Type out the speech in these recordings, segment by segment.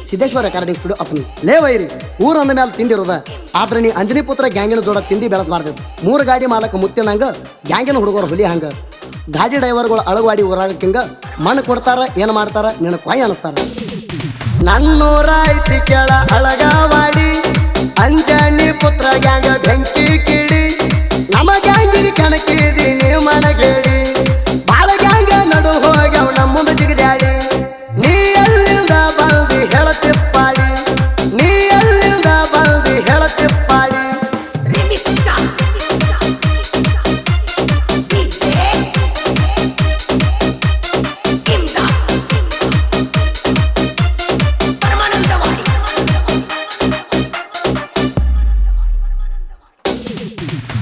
Siddeshwara recording studio ಅಪ್ಪನಿ ಲೇ ವೈರಿ ಊರ ಅಂದ ಮೇಲೆ ತಿಂದಿರೋದ ಆದ್ರೆ ನೀ ಅಂಜನಿ ಪುತ್ರ ಗ್ಯಾಂಗಿನ ಜೋಡ ತಿಂಡಿ ಬೆಳೆಸಬಾರ್ದು. 3 ಗಾಡಿ ಮಾಲಕ ಮುತ್ತಿನಂಗ ಗ್ಯಾಂಗಿನ ಹುಡುಗರು ಹುಲಿ ಹಂಗ ಗಾಡಿ ಡ್ರೈವರ್ಗಳು ಅಳಗವಾಡಿ ಊರಾಗಕ್ಕಿಂಗ ಮಣ್ಣು ಕೊಡ್ತಾರ ಏನು ಮಾಡ್ತಾರ ನಿನ್ನ ಕೊಯ್ ಅನಿಸ್ತಾರ. ನನ್ನೂರ ಐತಿ ಕೆಳ ಅಳಗವಾಡಿ ಅಂಜನಿ ಪುತ್ರ ಗ್ಯಾಂಗ ಬೆಂಕಿ ಕಿಡಿ ನಮ್ಮ ಗ್ಯಾಂಗಿನ ಕಣಕಿದೀನಿ ಮನಗೇಡಿ ಬಾಳ ಗ್ಯಾಂಗ ನಡು ಹೋಗ್ಯಾವ ನಮ್ಮ ಮುಂದೆ ಜಿಗಿದಾಡಿ. ನೀ ಎಲ್ಲಿಂದ ಬಂದಿ ಹೇಳ ಚಿಪ್ಪಾಡಿ, ನೀ ಎಲ್ಲಿಂದ ಬಂದಿ ಹೇಳ ಚಿಪ್ಪಾಡಿ.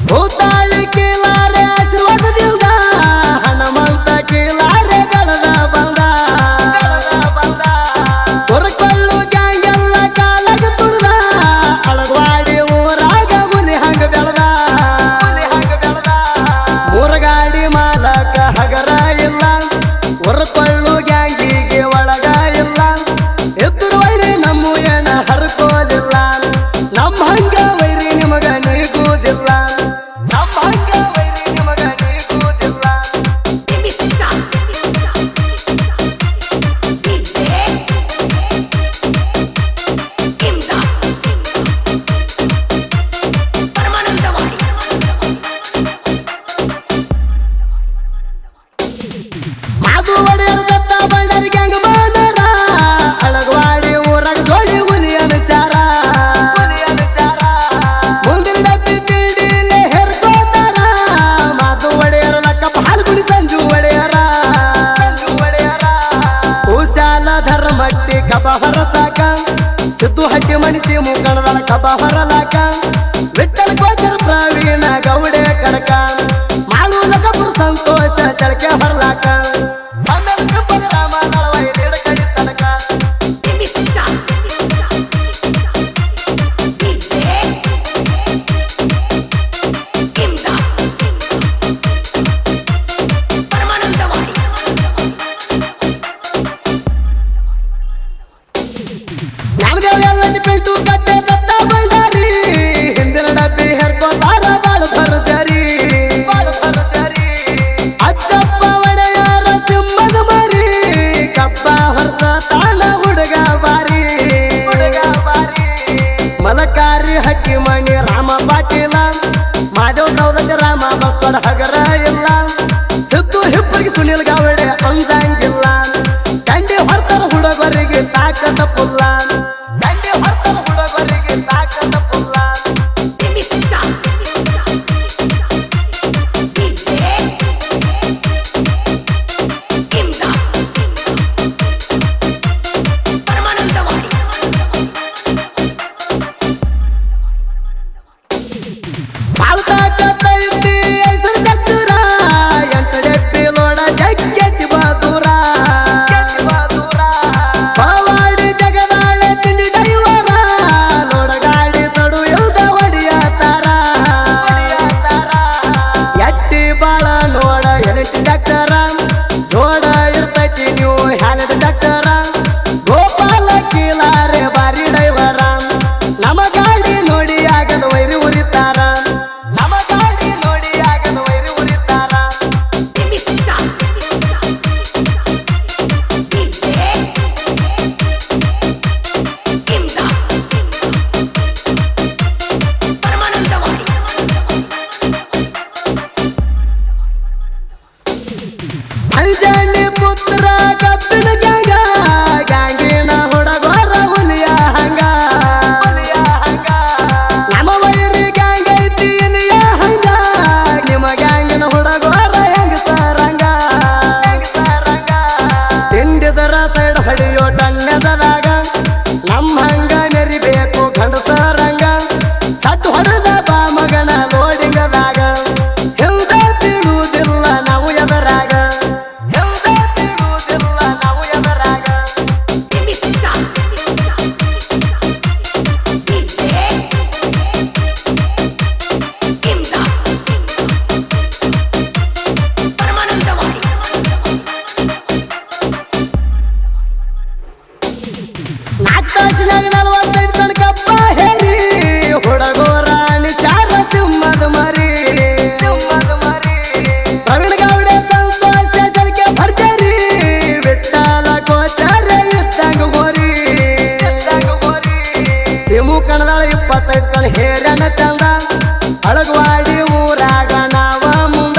ಭೂತಾಳಿ ಕೀಲಾರೆ ಆಶೀರ್ವಾದದಿಂದ ಹನುಮಂತ ಕೀಲಾರೆ ಬೆಳೆದ ಬಂದ ಹೊರಕೊಳ್ಳು ಗ್ಯಾಂಗೆಲ್ಲ ಕಾಲಾಗ ತುಳಿದ ಅಳಗವಾಡಿ ಊರಾಗ ಹುಲಿ ಹಂಗ ಬೆಳೆದ. 3 ಗಾಡಿ ಮಾಲಕ ಹಗರ ಇಲ್ಲ ಹೊರಕೊಳ್ಳು ಗ್ಯಾಂಗಿಗೆ ಒಳಗ ಇಲ್ಲ ಎದುರು ವೈರಿ ನಮ್ಮ ಎಣ ಹರ್ಕೋಲಿಲ್ಲ ನಮ್ಮ ಹಂಗ ವೈರಿ ನಿಮಗ ನೀಗುವುದಿಲ್ಲ, ನಮ್ಮ ಹಂಗ ವೈರಿ ನಿಮಗ ನೀಗುವುದಿಲ್ಲ. ಮಾದು ಒಡೆಯರ್ ದತ್ತ ಬಂಡಾರಿ ಗ್ಯಾಂಗ್ ಮಾನರ ಅಳಗವಾಡಿ ಊರಾಗ ಜೋಡಿ ಹುಲಿ ಅನುಸಾರ ಮುಂದಿನ ಡಬ್ಬಿ ತಿಂಡಿಲೆ ಹೆರ್ಕೋತಾರ. ಮಾದು ಒಡೆಯರ ಲಕ್ಕಪ್ಪ ಹಾಲ್ಗುಡಿ ಸಂಜು ಒಡೆಯರ ಉಶಾಲ ಧರ್ಮಟ್ಟಿ ಕಬ ಹೊರಸಾಕ ಸಿದ್ದು ಹಟ್ಟಿ ಮಣಿಸಿ ಮುಖಣದಳ ಕಬ ಹೊರಲಾಕ ವಿಠಲ್ ಗೋಚರ ಪ್ರವೀಣ ಗೌಡೆ ಕಡಕ ಮಾಡು ಲಕಪುರ ಸಂತೋಷ ಸೆಳಕೆ ಹೊರಲಾಕ ಸಣ್ಣದ ಕೆಂಪದ ರಾಮ ನಳವೈ ನೀಡ ಕಡಿ ತನಕ. ಜ್ಞಾನದೇವ ಡಿಪೆಂಟು ಗದ್ದೆ ದತ್ತ ಬಂಡಾರಿ ಹಿಂದಿನ ಡಬ್ಬಿ ಹೆರ್ಕೋತಾರ ಬಾಳ ಭರ್ಜರಿ. ಅಜ್ಜಪ್ಪ ಒಡೆಯರ ಸಿಂಹದ ಮರಿ ಕಬ್ಬ ಹೊರಸ ತಾಳ ಹುಡುಗ ಬಾರಿ ಮಲಕಾರಿ ಹಟ್ಟಿ ಮಣಿ ರಾಮ ಪಾಟೀಲ ಮಾದೇವ್ ಸೌದತ್ತಿ ರಾಮ ಬಸ್ತೋಡ ಹಗರ ಇಲ್ಲ ಸಿದ್ದು ಹಿಪ್ಪರಿಗೆ ಸುನಿಲ್ ಗಾವಡೆ ಅಂಜಂಗಿಲ್ಲ ದಂಡಿ ಹೊರ್ತಾರ ಹುಡುಗರಿಗೆ ತಾಕತ ಪುಲ್ಲ, ದಂಡಿ ಹೊರ್ತಾರ ಹುಡುಗರಿಗೆ ತಾಕತ ಪುಲ್ಲ. ಬಾಳ ತಾಕತ್ತ ಐತಿ ಹೆಸರು ತಾಸಿನಾಗ 45 ಟನ್ ಕಪ್ಪ ಹೇರಿ ಹುಡುಗೋರಾಣಿ ಚಾರ ಸಿಂಹದ ಮರಿ ಪ್ರವೀಣ್ ಗೌಡ ಸಂತೋಷ ಜಲಕೆ ಭರ್ಜರಿ ವಿಠಲ ಗೋಚರ ಇದ್ದಂಗ ಗೋರಿ ಸಿಮು ಕಣದಾಳ 25 ಟನ್ ಹೇರನ ಚಂದ ಅಳಗವಾಡಿ ಊರಾಗ ನಾವ ಮುಂದ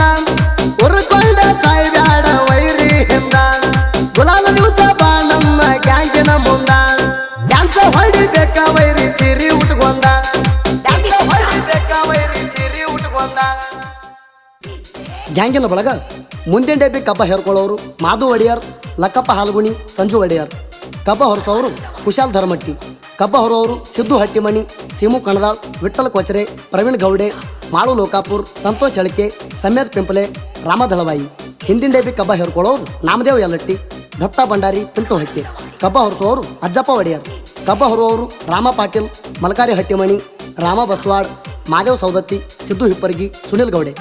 ಉರ್ಕೊಂಡ ಸಾಯ್ಬ್ಯಾಡ ವೈರಿ ಹಿಂದ ಗುಲಾಲ ದಿವಸ ಬಾ ನಮ್ಮ ಗ್ಯಾಂಗಿನ ಮುಂದ ಡ್ಯಾನ್ಸ ಹೊಡಿಬೇಕ ವೈರಿ ಸಿರಿ ಉಟ್ಕೊಂಡ ಡ್ಯಾನ್ಸ ಹೊಡಿಬೇಕ ವೈರಿ ಸಿರಿ ಉಟ್ಕೊಂಡ ಗ್ಯಾಂಗಿನ ಬಳಗ ಮುಂದಿನ ಡಬ್ಬಿ ಕಬ್ಬ ಹೇರ್ಕೊಳ್ಳೋರು ಮಾಧು ಒಡೆಯರ್ ಲಕ್ಕಪ್ಪ ಹಾಲ್ಗುಣಿ ಸಂಜು ಒಡೆಯರ್ ಕಬ್ಬ ಹೊರಸೋರು ಕುಶಾಲ್ ಧರ್ಮಟ್ಟಿ ಕಬ್ಬ ಹೊರೋರು ಸಿದ್ದು ಹಟ್ಟಿಮನಿ ಸಿಮು ಕಣದಾಳ್ ವಿಠ್ಠಲ್ ಕೊಚರೆ ಪ್ರವೀಣ್ ಗೌಡೆ ಮಾಳು ಲೋಕಾಪುರ್ ಸಂತೋಷ್ ಹೆಳಕೆ ಸಮ್ಯದ್ ಪಿಂಪಲೆ ರಾಮ ದಳವಾಯಿ ಹಿಂದಿನ ಡಬ್ಬಿ ಕಬ್ಬ ಹೇರ್ಕೊಳ್ಳೋರು ನಾಮದೇವ್ ಯಲ್ಲಟ್ಟಿ ದತ್ತ ಭಂಡಾರಿ ಪಿಂಟು ಹಟ್ಟಿ ಕಬ್ಬ ಹೊರಸೋರು ಅಜ್ಜಪ್ಪ ಒಡೆಯರ್ ಕಬ್ಬ ಹೊರುವವರು ರಾಮ ಪಾಟೀಲ್ ಮಲಕಾರಿ ಹಟ್ಟಿಮಣಿ ರಾಮ ಬಸ್ವಾಡ್ ಮಾದೇವ್ ಸೌದತ್ತಿ ಸಿದ್ದು ಹಿಪ್ಪರ್ಗಿ ಸುನಿಲ್ ಗೌಡೆ